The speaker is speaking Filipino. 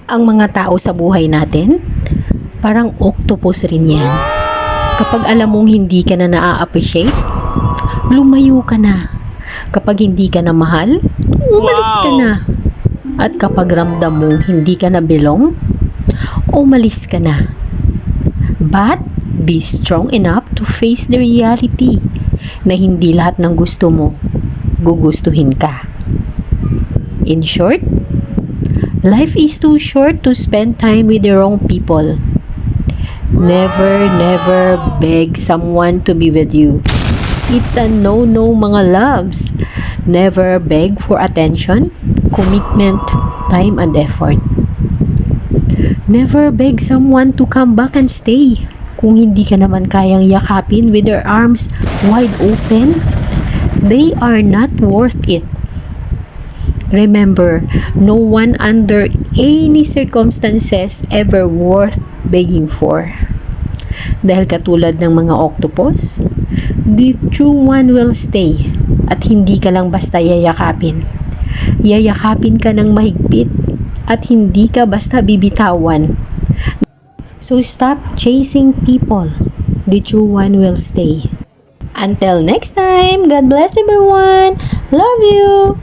Ang mga tao sa buhay natin, parang octopus rin yan. Kapag alam mong hindi ka na na-appreciate, lumayo ka na. Kapag hindi ka na mahal, umalis ka na. At kapag ramdam mong hindi ka na belong, umalis ka na. But, be strong enough to face the reality na hindi lahat ng gusto mo, gugustuhin ka. In short, life is too short to spend time with the wrong people. Never beg someone to be with you. It's a no-no, mga loves. Never beg for attention, commitment, time, and effort. Never beg someone to come back and stay. Kung hindi ka naman kayang yakapin with their arms wide open, they are not worth it. Remember, no one under any circumstances ever worth begging for. Dahil katulad ng mga octopus, the true one will stay at hindi ka lang basta yayakapin. Yayakapin ka ng mahigpit at hindi ka basta bibitawan. So stop chasing people. The true one will stay. Until next time, God bless everyone. Love you.